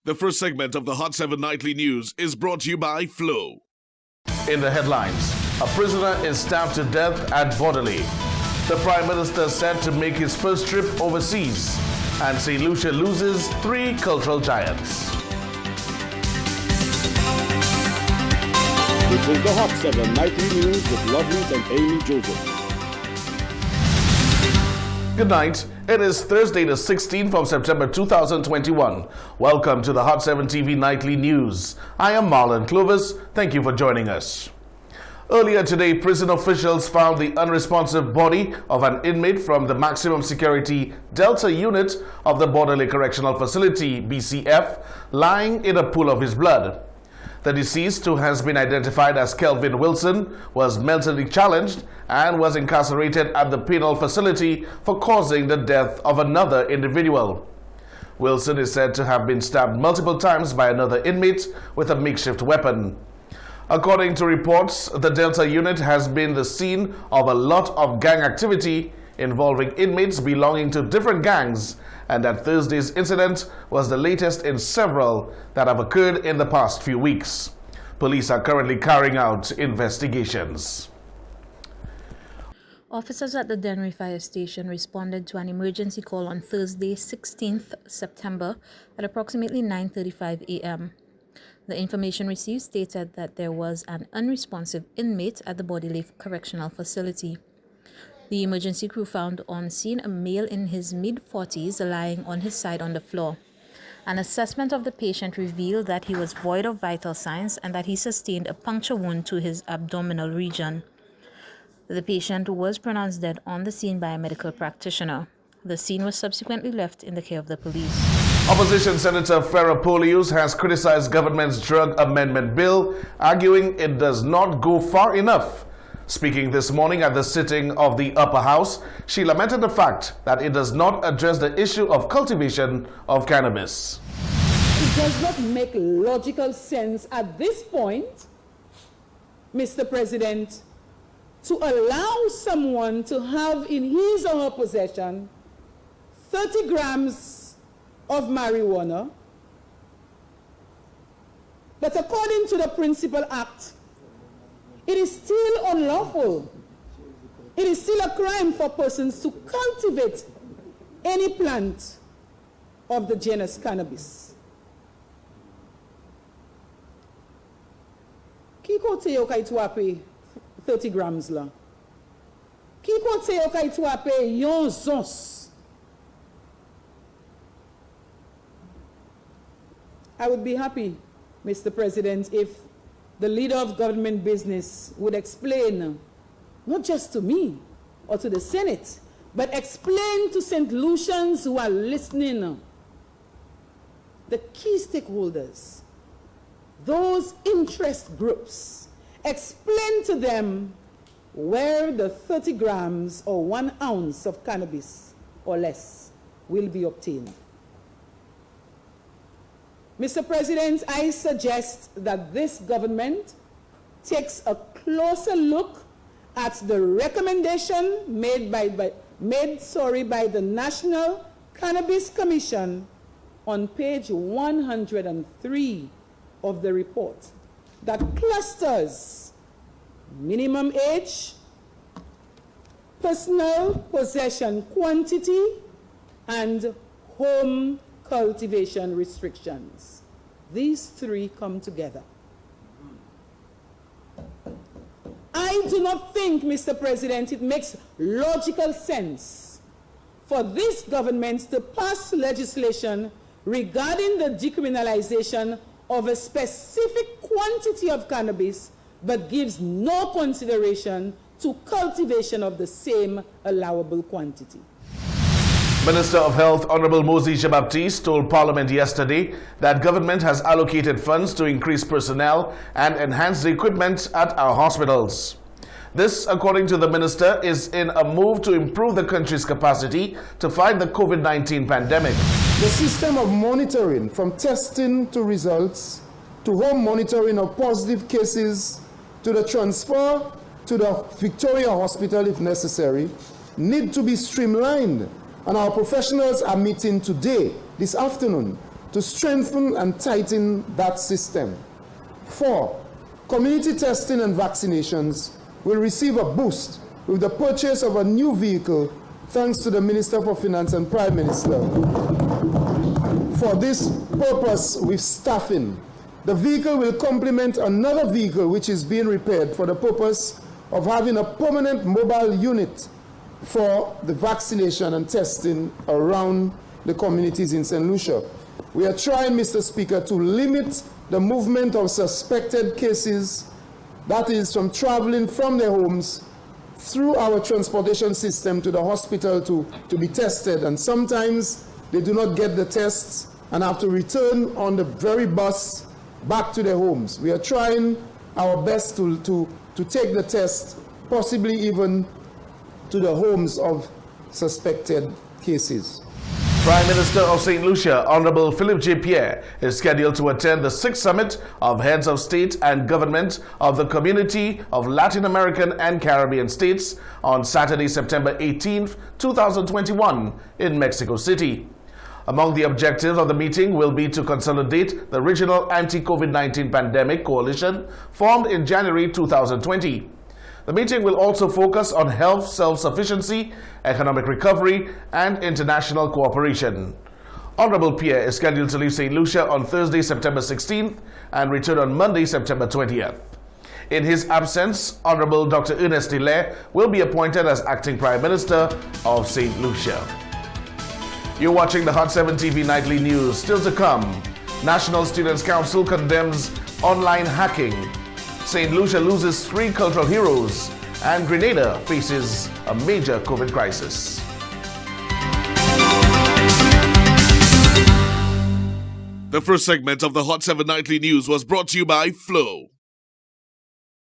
The first segment of the Hot 7 Nightly News is brought to you by Flow. In the headlines, a prisoner is stabbed to death at Bordelais. The Prime Minister said to make his first trip overseas. And St. Lucia loses 3 cultural giants. This is the Hot 7 Nightly News with Lovelace and Amy Joseph. Good night. It is Thursday the 16th of September 2021. Welcome to the Hot 7 TV Nightly News. I am Marlon Clovis. Thank you for joining us. Earlier today, prison officials found the unresponsive body of an inmate from the maximum security Delta unit of the Bordelais Correctional Facility, BCF, lying in a pool of his blood. The deceased, who has been identified as Kelvin Wilson, was mentally challenged and was incarcerated at the penal facility for causing the death of another individual. Wilson is said to have been stabbed multiple times by another inmate with a makeshift weapon. According to reports, the Delta unit has been the scene of a lot of gang activity involving inmates belonging to different gangs, and that Thursday's incident was the latest in several that have occurred in the past few weeks. Police are currently carrying out investigations. Officers at the Dennery Fire Station responded to an emergency call on Thursday, 16th September at approximately 9:35 a.m. The information received stated that there was an unresponsive inmate at the Bordelais Correctional Facility. The emergency crew found on scene a male in his mid-40s lying on his side on the floor. An assessment of the patient revealed that he was void of vital signs and that he sustained a puncture wound to his abdominal region. The patient was pronounced dead on the scene by a medical practitioner. The scene was subsequently left in the care of the police. Opposition Senator Ferropolius has criticized government's drug amendment bill, arguing it does not go far enough. Speaking this morning at the sitting of the Upper House, she lamented the fact that it does not address the issue of cultivation of cannabis. It does not make logical sense at this point, Mr. President, to allow someone to have in his or her possession 30 grams of marijuana, but according to the Principal Act, it is still unlawful. It is still a crime for persons to cultivate any plant of the genus cannabis. Kiko te yokai tuape 30 grams la. Kiko te yokai tuape yon zons. I would be happy, Mr. President, if the leader of government business would explain, not just to me or to the Senate, but explain to St. Lucians who are listening, the key stakeholders, those interest groups, explain to them where the 30 grams or 1 ounce of cannabis or less will be obtained. Mr. President, I suggest that this government takes a closer look at the recommendation made by the National Cannabis Commission on page 103 of the report that clusters minimum age, personal possession quantity, and home cultivation restrictions. These 3 come together. I do not think, Mr. President, it makes logical sense for this government to pass legislation regarding the decriminalization of a specific quantity of cannabis, but gives no consideration to cultivation of the same allowable quantity. Minister of Health Honorable Mozi Jean-Baptiste told Parliament yesterday that government has allocated funds to increase personnel and enhance the equipment at our hospitals. This, according to the minister, is in a move to improve the country's capacity to fight the COVID-19 pandemic. The system of monitoring, from testing to results, to home monitoring of positive cases, to the transfer to the Victoria Hospital if necessary, need to be streamlined. And our professionals are meeting today, this afternoon, to strengthen and tighten that system. 4. Community testing and vaccinations will receive a boost with the purchase of a new vehicle thanks to the Minister for Finance and Prime Minister. For this purpose, with staffing, the vehicle will complement another vehicle which is being repaired for the purpose of having a permanent mobile unit for the vaccination and testing around the communities in St. Lucia. We are trying, Mr. Speaker, to limit the movement of suspected cases, that is, from traveling from their homes through our transportation system to the hospital to be tested. And sometimes they do not get the tests and have to return on the very bus back to their homes. We are trying our best to take the test, possibly even to the homes of suspected cases. Prime Minister of St. Lucia, Honorable Philip J. Pierre, is scheduled to attend the 6th Summit of Heads of State and Government of the Community of Latin American and Caribbean States on Saturday, September 18, 2021 in Mexico City. Among the objectives of the meeting will be to consolidate the regional anti-COVID-19 pandemic coalition formed in January 2020. The meeting will also focus on health self-sufficiency, economic recovery, and international cooperation. Honorable Pierre is scheduled to leave St. Lucia on Thursday, September 16th and return on Monday, September 20th. In his absence, Honorable Dr. Ernest Hilaire will be appointed as Acting Prime Minister of St. Lucia. You're watching the Hot 7 TV Nightly News. Still to come, National Students' Council condemns online hacking. St. Lucia loses 3 cultural heroes, and Grenada faces a major COVID crisis. The first segment of the Hot 7 Nightly News was brought to you by Flow.